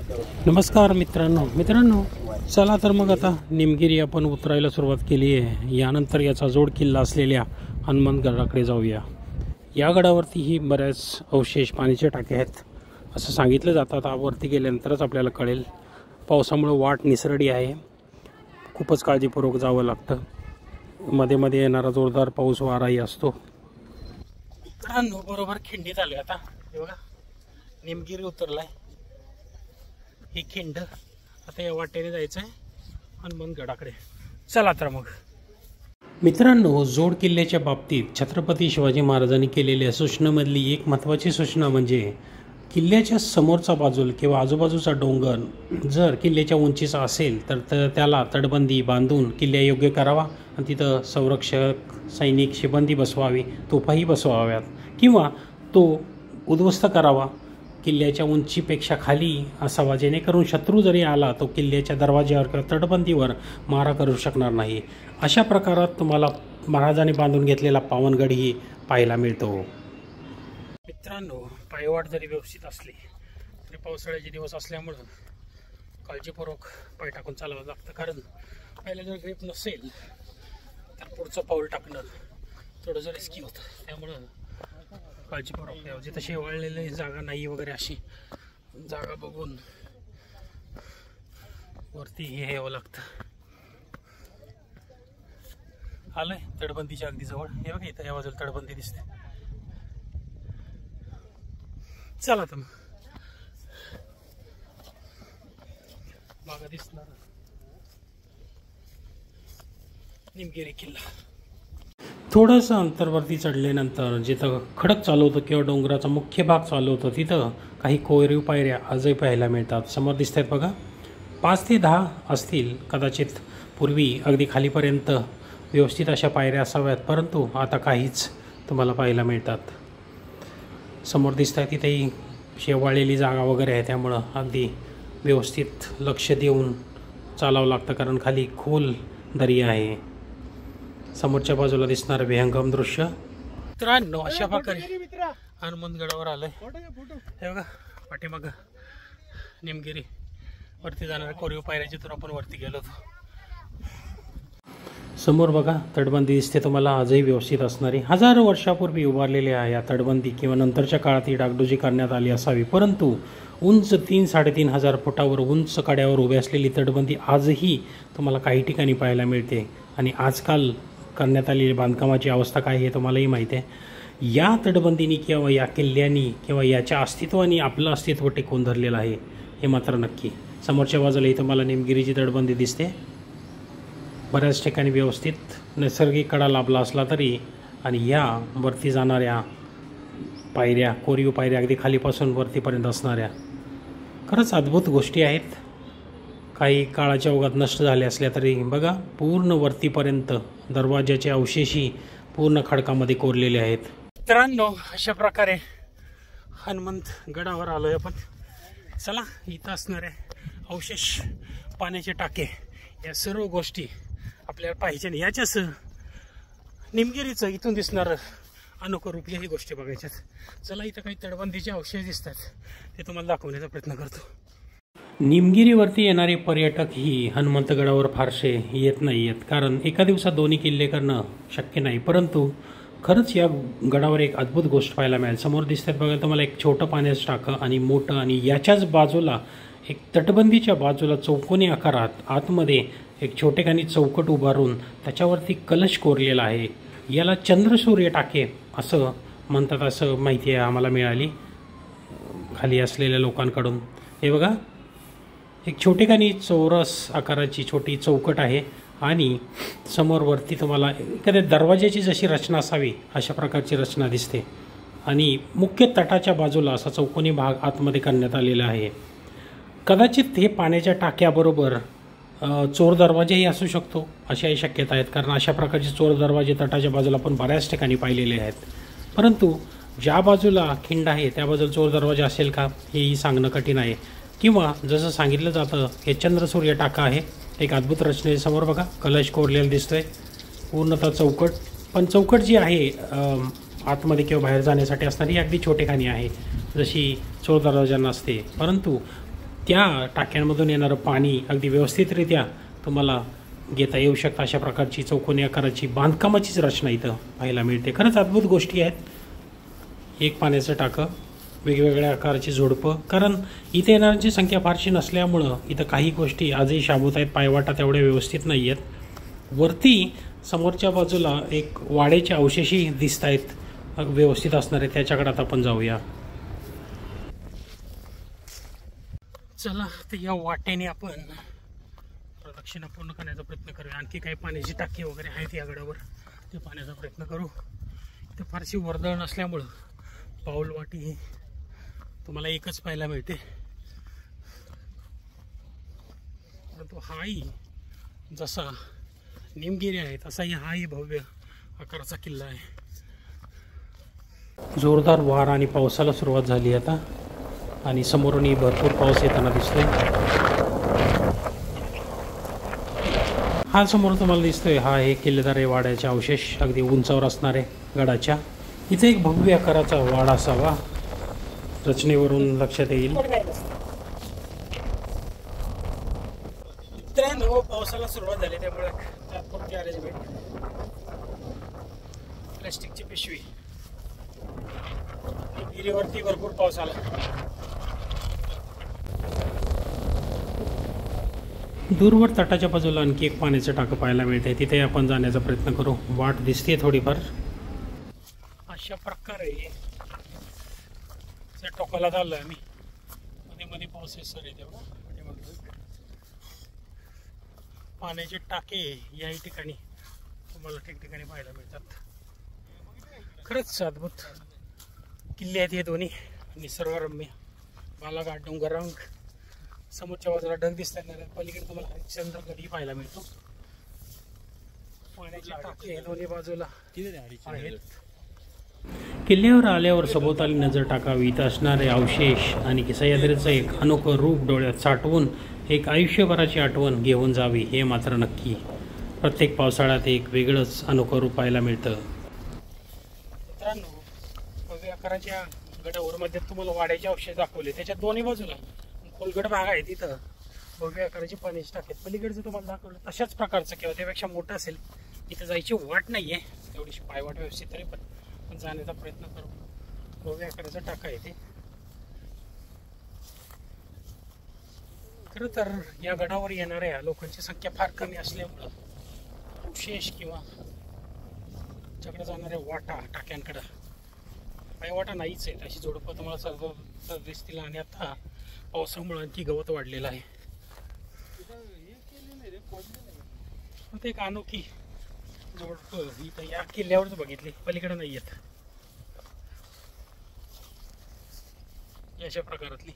नमस्कार मित्रांनो चला तर मग आता निमगिरी आपण उतरायला सुरुवात केली आहे। यानंतर याचा जोड किल्ला असलेल्या हनुमानगडाकडे जाऊया। या गडावरती ही बऱ्याच अवशेष पाण्याचे टाके आहेत असं सांगितलं जातं। वरती गेल्यानंतरच आपल्याला कळेल। पावसामुळे वाट निसरडी आहे, खूपच काळजीपूर्वक जावं लागतं। मध्ये मध्ये येणारा जोरदार पाऊस वाराही असतो। मित्रांनो बरोबर खिंडीत आले आता। हे बघा निमगिरी उतरलाय, ही खिंड। आता या वाटेने जायचं आहे हनुमानगडाकडे। चला तर मग मित्रांनो, जोड किल्ल्याच्या बाबतीत छत्रपती शिवाजी महाराजांनी केलेल्या सूचनेमधली एक महत्त्वाची सूचना म्हणजे किल्ल्याच्या समोरचा बाजूला किंवा आजूबाजूचा डोंगर जर किल्ल्याच्या उंचीचा असेल तर त्याला तटबंदी बांधून किल्ल्यायोग्य करावा आणि तिथं संरक्षक सैनिक शिबंदी बसवावी, तोफाही बसवाव्यात किंवा तो उद्ध्वस्त करावा। किल्ल्याच्या उंचीपेक्षा खाली असावा, जेणेकरून शत्रू जरी आला तो किल्ल्याच्या दरवाज्यावर किंवा तटबंदीवर मारा करू शकणार नाही। अशा प्रकारात तुम्हाला महाराजांनी बांधून घेतलेला पावनगडही पाहायला मिळतो। मित्रांनो, पायवाट जरी व्यवस्थित असली तरी पावसाळ्याचे दिवस असल्यामुळं काळजीपूर्वक पाय टाकून चालावं लागतं, कारण पहिला जर ग्रीप नसेल तर पुढचं पाऊल टाकणं थोडंसं रिस्की होतं। त्यामुळं काळजीपूर्वक यावं। जिथं शेवाळलेली जागा नाही वगैरे अशी जागा बघून वरती हे यावं लागतं। आलंय तटबंदीच्या अगदी जवळ। हे बघा इथं या बाजूला तटबंदी दिसते। चला तर बघा दिसणार निमगिरी किल्ला। थोडंसं अंतरवरती चढल्यानंतर जिथं खडक चालू होतं किंवा डोंगराचा मुख्य भाग चालू होतं तिथं काही कोरीव पायऱ्या आजही पाहायला मिळतात। समोर दिसत आहेत बघा, 5 ते 10 असतील कदाचित। पूर्वी अगदी खालीपर्यंत व्यवस्थित अशा पायऱ्या असाव्यात, परंतु आता काहीच तुम्हाला पाहायला मिळतात। समोर दिसत आहे तिथेही शेवाळलेली जागा वगैरे आहे, त्यामुळं अगदी व्यवस्थित लक्ष देऊन चालावं लागतं, कारण खाली खोल दरी आहे। समोरच्या बाजूला दिसणारं विहंगम दृश्य। मित्रांनो, अशा प्रकारे हनुमानगडावर आलंय। हे बघा पाठीमागं निमगिरी वरती जाणाऱ्या कोरीव पायऱ्या जिथून आपण वरती गेलो होतो। समोर बघा तटबंदी दिसते तुम्हाला, आजही व्यवस्थित असणारी। हजारो वर्षापूर्वी उभारलेल्या या तटबंदी किंवा नंतरच्या काळात ही डागडुजी करण्यात आली असावी, परंतु उंच 3-3.5 हजार फुटावर उंच कड्यावर उभी असलेली तटबंदी आजही तुम्हाला काही ठिकाणी पाहायला मिळते। आणि आजकाल करण्यात आलेली बांधकामाची अवस्था काय हे तुम्हालाही माहीत आहे। या तटबंदीनी किंवा या किल्ल्यानी किंवा याच्या अस्तित्वाने आपलं अस्तित्व टिकवून धरलेलं आहे हे मात्र नक्की। समोरच्या बाजूला इथं मला निमगिरीची तटबंदी दिसते। बऱ्याच ठिकाणी व्यवस्थित नैसर्गिक कडा लाभला असला तरी, आणि या वरती जाणाऱ्या पायऱ्या कोरीव पायऱ्या अगदी खालीपासून वरतीपर्यंत असणाऱ्या खरंच अद्भुत गोष्टी आहेत। काही काळाच्या ओघात नष्ट झाले असल्या तरी बघा पूर्ण वरतीपर्यंत दरवाजाचे अवशेषही पूर्ण खडकामध्ये कोरलेले आहेत। मित्रांनो, अशा प्रकारे हनुमानगडावर आलोय आपण। चला, इथं असणारे अवशेष, पाण्याचे टाके, या सर्व गोष्टी आपल्याला पाहिजे नाही। याच्यासह निमगिरीचं इथून दिसणारं अनोखं रूप, याही गोष्टी बघायच्यात। चला, इथं काही तटबंदीचे अवशेष दिसतात, ते तुम्हाला दाखवण्याचा प्रयत्न करतो। निमगिरीवरती येणारे पर्यटक ही हनुमंतगडावर फारसे येत नाही आहेत, कारण एका दिवसात दोन्ही किल्ले करणं शक्य नाही। परंतु खरंच या गडावर एक अद्भुत गोष्ट पाहायला मिळेल। समोर दिसतात बघा तुम्हाला एक छोटं पाण्याचं टाकं आणि मोठं, आणि याच्याच बाजूला एक तटबंदीच्या बाजूला चौकोनी आकारात आतमध्ये एक छोटेखानी चौकट उभारून त्याच्यावरती कलश कोरलेला आहे। याला चंद्रसूर्य टाके असं म्हणतात, असं माहिती आहे आम्हाला मिळाली खाली असलेल्या लोकांकडून। हे बघा एक छोटेखानी चौरस आकाराची छोटी चौकट आहे, आणि समोर वरती तुम्हाला एखाद्या दरवाजाची जशी रचना असावी अशा प्रकारची रचना दिसते। आणि मुख्य तटाच्या बाजूला असा चौकोनी भाग आतमध्ये करण्यात आलेला आहे। कदाचित हे पाण्याच्या टाक्याबरोबर चोर दरवाजेही असू शकतो अशाही शक्यता आहेत, कारण अशा प्रकारचे चोर दरवाजे तटाच्या बाजूला आपण बऱ्याच ठिकाणी पाहिलेले आहेत। परंतु ज्या बाजूला खिंड आहे त्या बाजूला चोर दरवाजा असेल का हेही सांगणं कठीण आहे। किंवा जसं सांगितलं जातं हे चंद्रसूर्य टाका आहे। एक अद्भुत रचनेसमोर बघा कलश कोरलेला दिसतोय, पूर्णतः चौकट। पण चौकट जी आहे आतमध्ये किंवा बाहेर जाण्यासाठी असणारी अगदी छोटेखानी आहे, जशी चोर दरवाजा नसते। परंतु त्या टाक्यांमधून येणारं पाणी अगदी व्यवस्थितरित्या तुम्हाला घेता येऊ शकतं. अशा प्रकारची चौकोनी आकाराची बांधकामाचीच रचना इथं पाहायला मिळते. खरंच अद्भुत गोष्टी आहेत. एक पाण्याचं टाकं, वेगवेगळ्या आकाराची झुडपं. कारण इथे येणाऱ्यांची संख्या फारशी नसल्यामुळं इथं काही गोष्टी आजही शाबूत आहेत. पायवाटा तेवढ्या व्यवस्थित नाही आहेत. वरती समोरच्या बाजूला एक वाड्याचे अवशेषही दिसत आहेत व्यवस्थित असणारे. त्याच्याकडे आता आपण जाऊया. चला तर या वाटेने आपण प्रदक्षिणा पूर्ण करण्याचा प्रयत्न करूया. आणखी काही पाण्याची टाकी वगैरे आहेत या गडावर, ते पाण्याचा प्रयत्न करू. इथं फारशी वर्दळ नसल्यामुळं पाऊलवाटी ही तुम्हाला एकच पाहायला मिळते. परंतु हाही जसा निमगिरी आहे तसाही हाही भव्य आकाराचा किल्ला आहे. जोरदार वारा आणि पावसाला सुरुवात झाली आता आणि समोरूनही भरपूर पाऊस येताना दिसतोय. हा समोर तुम्हाला दिसतोय हा आहे किल्लेदार वाड्याचे अवशेष, अगदी उंचावर असणारे गडाच्या. इथे एक भव्य आकाराचा वाडा असावा, रचनेवरून लक्षात येईल. मित्रांनो, पावसाला सुरुवात झाली त्यामुळे तात्पुरती अरेंजमेंट. प्लॅस्टिकची पिशवी. गिरीवरती भरपूर पाऊस आला. दूरवर तटाच्या बाजूला आणखी एक पाण्याचं टाकं पाहायला मिळते. तिथे आपण जाण्याचा प्रयत्न करू. वाट दिसते थोडीफार. अशा प्रकारे त्या टोकाला चाललो आम्ही. मध्ये मध्ये पाऊस आहे सर तेवढा. पाण्याचे टाके याही ठिकाणी तुम्हाला ठिकठिकाणी पाहायला मिळतात. खरंच अद्भुत किल्ले आहेत हे दोन्ही. निसर्गरम्य, बालाघाट, डोंगररांग. समोरच्या बाजूला ढग दिसतात. पलीकडे तुम्हाला हरिश्चंद्र गडही पाहायला मिळतो. पाण्याचे टाके दोन्ही बाजूला आहेत. किल्ल्यावर आल्यावर सभोवताली नजर टाकावी. इथं असणारे अवशेष आणि सह्याद्रीचं एक अनोखं रूप डोळ्यात साठवून एक आयुष्यभराची आठवण घेऊन जावी हे मात्र नक्की. प्रत्येक पावसाळ्यात एक वेगळंच अनोखं रूप पाहायला मिळतं. मित्रांनो, भव्य आकाराच्या गडावर मध्ये तुम्हाला वाड्याचे अवशेष दाखवले. त्याच्या दोन्ही बाजूला खोलगड भाग आहे. तिथं भव्य आकाराची पाण्याची टाकी. पलीकडचं तुम्हाला दाखवलं तशाच प्रकारचं किंवा त्यापेक्षा मोठं असेल. इथं जायची वाट नाही आहे, एवढीशी पायवाट व्यवस्थित तरी पण जाण्याचा प्रयत्न करू. भव्य आकाराचा टाका आहे ते. खरं तर या गडावर येणाऱ्या लोकांची संख्या फार कमी असल्यामुळं अवशेष किंवा त्याच्याकडे जाणाऱ्या वाटा टाक्यांकडं पायवाटा नाहीच आहेत. अशी झुडपं तुम्हाला सर्व दिसतील. आणि आता पावसामुळे आणखी गवत वाढलेलं आहे. ते एक अनोखी झुडपं इथं या किल्ल्यावरच बघितली, पलीकडे नाही येत अशा प्रकारातली.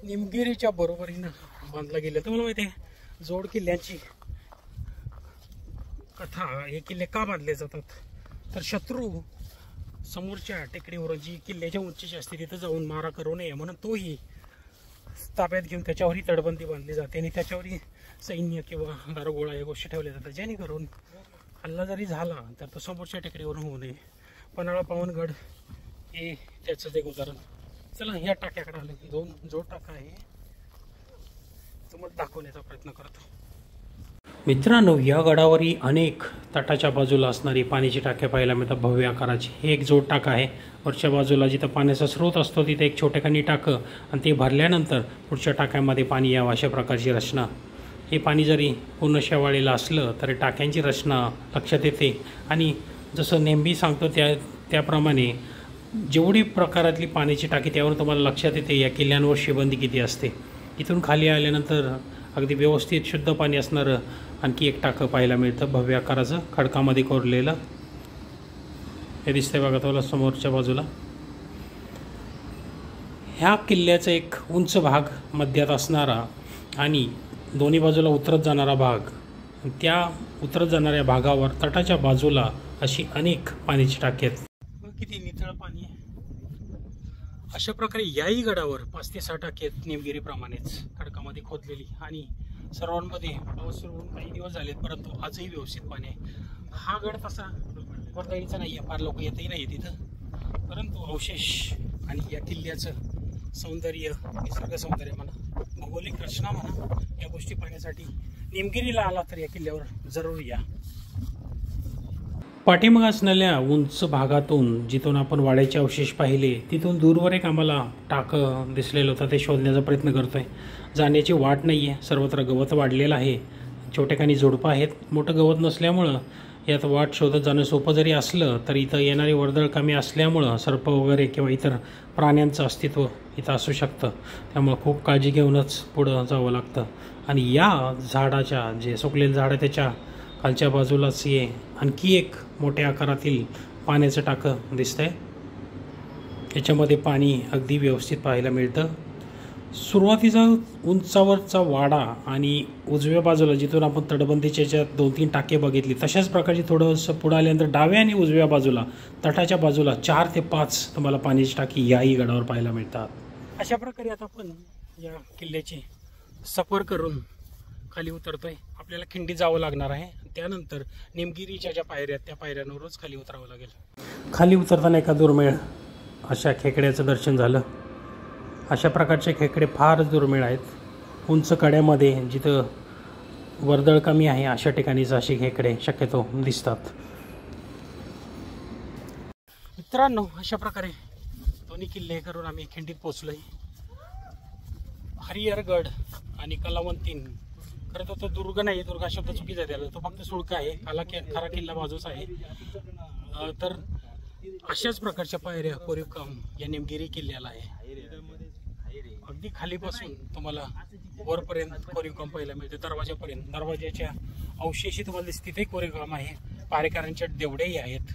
निमगिरीच्या बरोबरीनं बांधला गेलं. तुम्हाला माहिती आहे जोड किल्ल्यांची कथा. हे किल्ले का बांधले जातात तर शत्रू समोरच्या टेकडीवर जी किल्ल्याच्या उंचीची असते तिथं जाऊन मारा करू नये म्हणून तोही ताब्यात घेऊन त्याच्यावरही तटबंदी बांधली जाते. आणि त्याच्यावरही सैन्य किंवा दारुगोळा या गोष्टी ठेवल्या जातात जेणेकरून हल्ला जरी झाला तर तो समोरच्या टेकडीवरून होऊ नये. पन्हाळा पावनगड हे त्याचंच एक उदाहरण. चला ह्या टाक्याकडे आले. दोन जोड टाका आहे तुम्हाला दाखवण्याचा प्रयत्न करतो. मित्रांनो, या गडावरही अनेक तटाच्या बाजूला असणारी पाण्याची टाक्या पाहायला मिळतात भव्य आकाराची. हे एक जोड टाका आहे. वरच्या बाजूला जिथं पाण्याचा स्रोत असतो तिथे एक छोटेखानी टाकं आणि ते भरल्यानंतर पुढच्या टाक्यामध्ये पाणी यावं अशा प्रकारची रचना. हे पाणी जरी पूर्ण शेवाळीला असलं तरी टाक्यांची रचना लक्षात येते. आणि जसं नेहमी सांगतो त्याप्रमाणे जेवढी प्रकारातली पाण्याची टाकी त्यावरून तुम्हाला लक्षात येते या किल्ल्यांवर शिबंदी किती असते. इथून खाली आल्यानंतर अगदी व्यवस्थित शुद्ध पाणी असणारं आणखी एक टाकं पाहायला मिळतं भव्य आकाराचं, खडकामध्ये कोरलेलं. हे दिसतंय बघा तुम्हाला समोरच्या बाजूला. ह्या किल्ल्याचा एक उंच भाग मध्यात असणारा आणि दोन्ही बाजूला उतरत जाणारा भाग. त्या उतरत जाणाऱ्या भागावर तटाच्या बाजूला अशी अनेक पाण्याची टाकी आहेत. किती नितळ पाणी आहे. अशा प्रकारे याही गडावर 5 ते 6 टाकी आहेत निमगिरीप्रमाणेच खडकामध्ये खोदलेली. आणि सर्वांमध्ये पाऊस सुरू होऊन काही दिवस झालेत, परंतु आजही व्यवस्थित पाणी आहे. हा गड तसा वर्दळीचा नाही आहे, फार लोक येतही नाही तिथं, परंतु अवशेष आणि या किल्ल्याचं सौंदर्य, निसर्ग सौंदर्य म्हणा, भौगोलिक रचना म्हणा, या गोष्टी पाहण्यासाठी निमगिरीला आला तर या किल्ल्यावर जरूर या. पाठीमागे असलेल्या उंच भागातून जिथून आपण वाड्याचे अवशेष पाहिले तिथून दूरवर एक आम्हाला टाकं दिसलेलं होतं, ते शोधण्याचा प्रयत्न करतोय. जाण्याची वाट नाही आहे, सर्वत्र गवत वाढलेलं आहे, छोटेखानी झुडपं आहेत. मोठं गवत नसल्यामुळं यात वाट शोधत जाणं सोपं जरी असलं तरी इथं येणारी वर्दळ कमी असल्यामुळं सर्प वगैरे किंवा इतर प्राण्यांचं अस्तित्व इथं असू शकतं. त्यामुळं खूप काळजी घेऊनच पुढं जावं लागतं. आणि या झाडाच्या, जे सुकलेलं झाड आहे त्याच्या खालच्या बाजूलाच ये आणखी एक मोठ्या आकारातील पाण्याचं टाकं दिसतंय. याच्यामध्ये पाणी अगदी व्यवस्थित पाहायला मिळतं. सुरुवातीचा उंचावरचा वाडा आणि उजव्या बाजूला जिथून आपण तटबंदीच्या याच्यात 2-3 टाके बघितली तशाच प्रकारची थोडंसं पुढं आल्यानंतर डाव्या आणि उजव्या बाजूला तटाच्या बाजूला 4 ते 5 तुम्हाला पाण्याची टाकी याही गडावर पाहायला मिळतात. अशा प्रकारे आता आपण या किल्ल्याची सफर करून खाली उतरतोय. आपल्याला खिंडीत जावं लागणार आहे, त्यानंतर निमगिरीच्या ज्या पायऱ्या आहेत त्या पायऱ्यांवरच खाली उतरावं लागेल. खाली उतरताना एका दुर्मिळ अशा खेकड्याचं दर्शन झालं. अशा प्रकारचे खेकडे फारच दुर्मिळ आहेत. उंच कड्यामध्ये जिथं वर्दळ कमी आहे अशा ठिकाणीच अशी खेकडे शक्यतो दिसतात. मित्रांनो, अशा प्रकारे दोन्ही किल्ले करून आम्ही खिंडीत पोचलोय. हरिहरगड आणि कलावंतीन, खरं तर तो दुर्ग नाही, दुर्गा शब्द चुकीचा आहे, तो फक्त सुळका आहे. खरा किल्ला बाजूच आहे. तर अशाच प्रकारच्या पायऱ्या कोरीवकाम या निमगिरी किल्ल्याला आहे. अगदी खालीपासून तुम्हाला वरपर्यंत कोरीवकाम पाहायला मिळते, दरवाजापर्यंत. दरवाजाच्या अवशेषी तुम्हाला दिसते ते कोरीवकाम आहे. पारेकरांच्या देवडेही आहेत.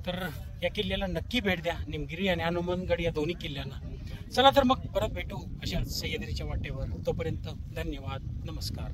तर या किल्ल्याला नक्की भेट द्या, निमगिरी आणि हनुमानगड या दोन्ही किल्ल्यांना. चला तर मग परत भेटू अशा सह्याद्रीच्या वाटेवर. तोपर्यंत धन्यवाद, नमस्कार.